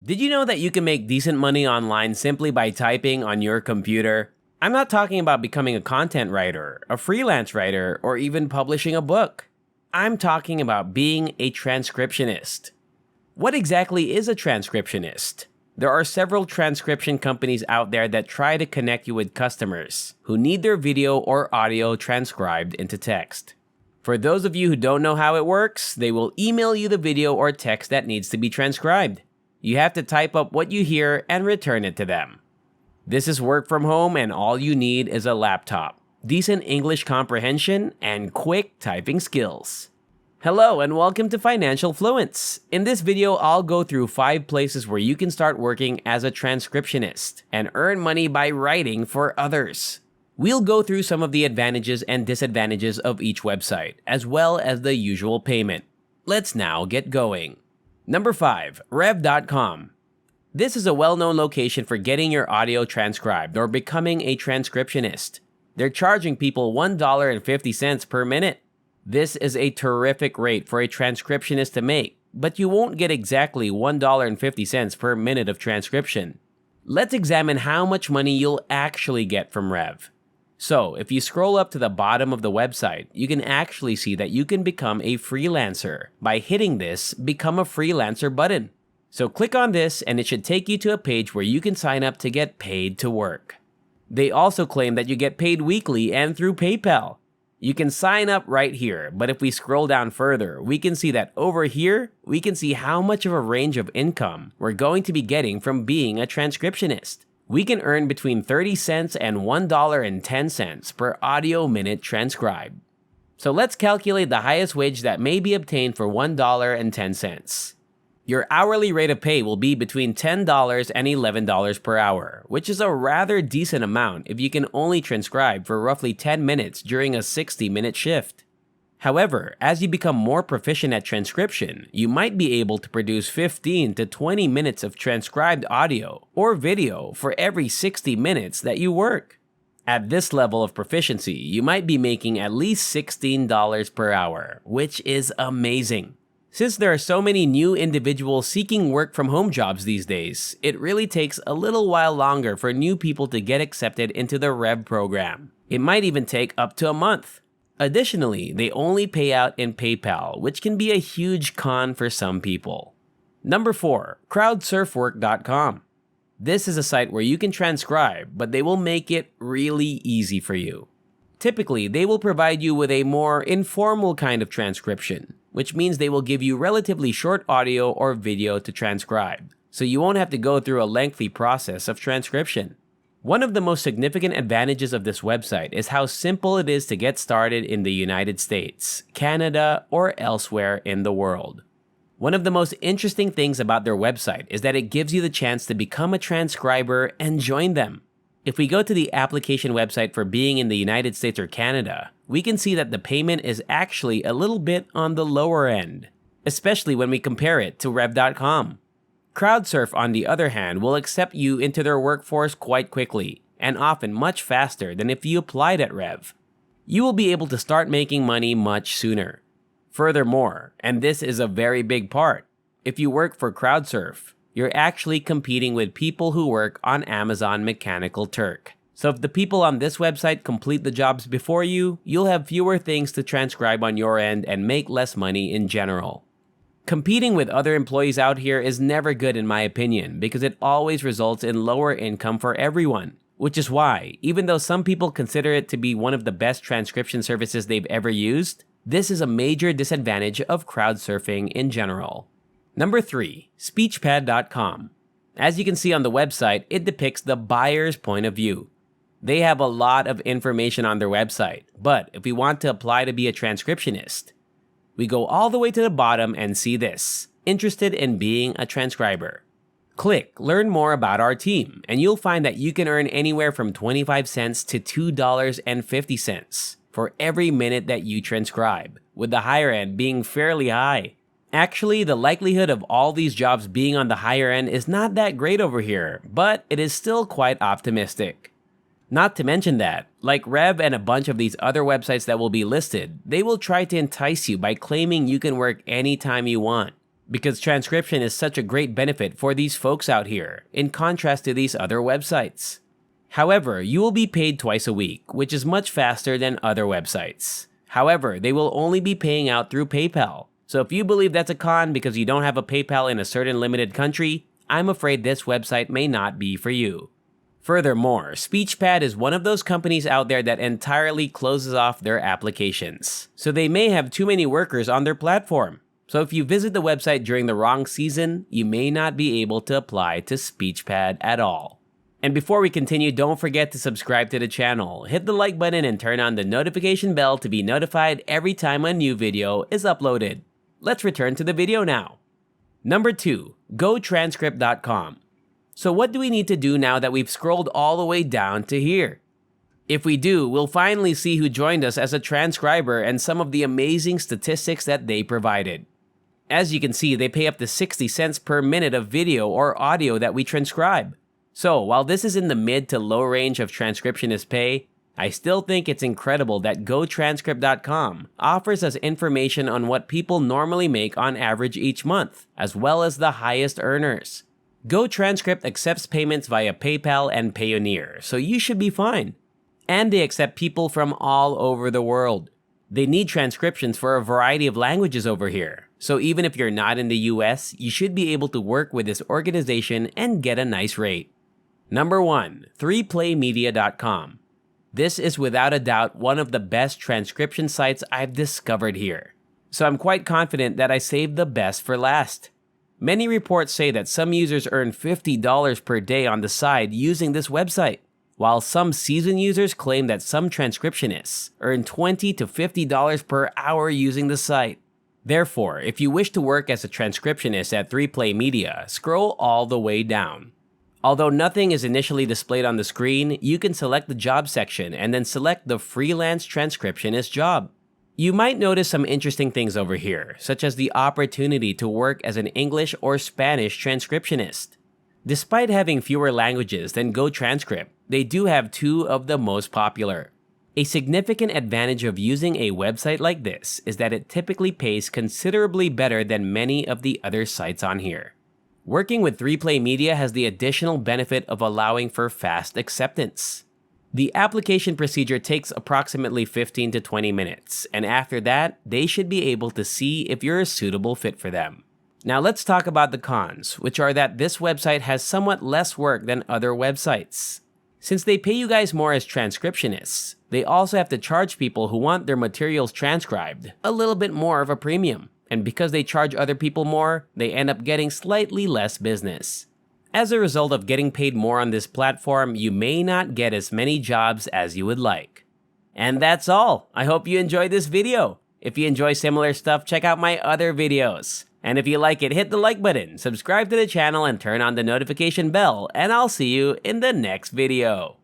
Did you know that you can make decent money online simply by typing on your computer? I'm not talking about becoming a content writer, a freelance writer, or even publishing a book. I'm talking about being a transcriptionist. What exactly is a transcriptionist? There are several transcription companies out there that try to connect you with customers who need their video or audio transcribed into text. For those of you who don't know how it works, they will email you the video or text that needs to be transcribed. You have to type up what you hear and return it to them. This is work from home and all you need is a laptop, decent English comprehension, and quick typing skills. Hello and welcome to Financial Fluence. In this video, I'll go through 5 places where you can start working as a transcriptionist and earn money by writing for others. We'll go through some of the advantages and disadvantages of each website, as well as the usual payment. Let's now get going. Number 5. Rev.com. This is a well-known location for getting your audio transcribed or becoming a transcriptionist. They're charging people $1.50 per minute. This is a terrific rate for a transcriptionist to make, but you won't get exactly $1.50 per minute of transcription. Let's examine how much money you'll actually get from Rev. So, if you scroll up to the bottom of the website, you can actually see that you can become a freelancer by hitting this Become a Freelancer button. So click on this and it should take you to a page where you can sign up to get paid to work. They also claim that you get paid weekly and through PayPal. You can sign up right here, but if we scroll down further, we can see that over here, we can see how much of a range of income we're going to be getting from being a transcriptionist. We can earn between 30 cents and $1.10 per audio minute transcribed. So let's calculate the highest wage that may be obtained for $1.10. Your hourly rate of pay will be between $10 and $11 per hour, which is a rather decent amount if you can only transcribe for roughly 10 minutes during a 60-minute shift. However, as you become more proficient at transcription, you might be able to produce 15 to 20 minutes of transcribed audio or video for every 60 minutes that you work. At this level of proficiency, you might be making at least $16 per hour, which is amazing. Since there are so many new individuals seeking work from home jobs these days, it really takes a little while longer for new people to get accepted into the Rev program. It might even take up to a month. Additionally, they only pay out in PayPal, which can be a huge con for some people. Number 4. Crowdsurfwork.com. This is a site where you can transcribe, but they will make it really easy for you. Typically, they will provide you with a more informal kind of transcription, which means they will give you relatively short audio or video to transcribe, so you won't have to go through a lengthy process of transcription. One of the most significant advantages of this website is how simple it is to get started in the United States, Canada, or elsewhere in the world. One of the most interesting things about their website is that it gives you the chance to become a transcriber and join them. If we go to the application website for being in the United States or Canada, we can see that the payment is actually a little bit on the lower end, especially when we compare it to Rev.com. Crowdsurf, on the other hand, will accept you into their workforce quite quickly, and often much faster than if you applied at Rev. You will be able to start making money much sooner. Furthermore, and this is a very big part, if you work for Crowdsurf, you're actually competing with people who work on Amazon Mechanical Turk. So if the people on this website complete the jobs before you, you'll have fewer things to transcribe on your end and make less money in general. Competing with other employees out here is never good in my opinion because it always results in lower income for everyone. Which is why, even though some people consider it to be one of the best transcription services they've ever used, this is a major disadvantage of crowdsurfing in general. Number 3. Speechpad.com. As you can see on the website, it depicts the buyer's point of view. They have a lot of information on their website, but if we want to apply to be a transcriptionist, we go all the way to the bottom and see this, interested in being a transcriber. Click Learn More About Our Team, and you'll find that you can earn anywhere from 25 cents to $2.50 for every minute that you transcribe, with the higher end being fairly high. Actually, the likelihood of all these jobs being on the higher end is not that great over here, but it is still quite optimistic. Not to mention that, like Rev and a bunch of these other websites that will be listed, they will try to entice you by claiming you can work anytime you want. because transcription is such a great benefit for these folks out here, in contrast to these other websites. However, you will be paid twice a week, which is much faster than other websites. However, they will only be paying out through PayPal. So if you believe that's a con because you don't have a PayPal in a certain limited country, I'm afraid this website may not be for you. Furthermore, SpeechPad is one of those companies out there that entirely closes off their applications. So they may have too many workers on their platform. So if you visit the website during the wrong season, you may not be able to apply to SpeechPad at all. And before we continue, don't forget to subscribe to the channel, hit the like button and turn on the notification bell to be notified every time a new video is uploaded. Let's return to the video now. Number 2, GoTranscript.com. So what do we need to do now that we've scrolled all the way down to here? If we do, we'll finally see who joined us as a transcriber and some of the amazing statistics that they provided. As you can see, they pay up to 60 cents per minute of video or audio that we transcribe. So while this is in the mid to low range of transcriptionist pay, I still think it's incredible that GoTranscript.com offers us information on what people normally make on average each month, as well as the highest earners. GoTranscript accepts payments via PayPal and Payoneer, so you should be fine. And they accept people from all over the world. They need transcriptions for a variety of languages over here, so even if you're not in the US, you should be able to work with this organization and get a nice rate. Number 1, 3playmedia.com. This is without a doubt one of the best transcription sites I've discovered here. So I'm quite confident that I saved the best for last. Many reports say that some users earn $50 per day on the side using this website, while some seasoned users claim that some transcriptionists earn $20 to $50 per hour using the site. Therefore, if you wish to work as a transcriptionist at 3Play Media, scroll all the way down. Although nothing is initially displayed on the screen, you can select the job section and then select the freelance transcriptionist job. You might notice some interesting things over here, such as the opportunity to work as an English or Spanish transcriptionist. Despite having fewer languages than GoTranscript, they do have two of the most popular. A significant advantage of using a website like this is that it typically pays considerably better than many of the other sites on here. Working with 3Play Media has the additional benefit of allowing for fast acceptance. The application procedure takes approximately 15 to 20 minutes, and after that, they should be able to see if you're a suitable fit for them. Now let's talk about the cons, which are that this website has somewhat less work than other websites. Since they pay you guys more as transcriptionists, they also have to charge people who want their materials transcribed a little bit more of a premium. And because they charge other people more, they end up getting slightly less business. As a result of getting paid more on this platform, you may not get as many jobs as you would like. And that's all. I hope you enjoyed this video. If you enjoy similar stuff, check out my other videos. And if you like it, hit the like button, subscribe to the channel, and turn on the notification bell, and I'll see you in the next video.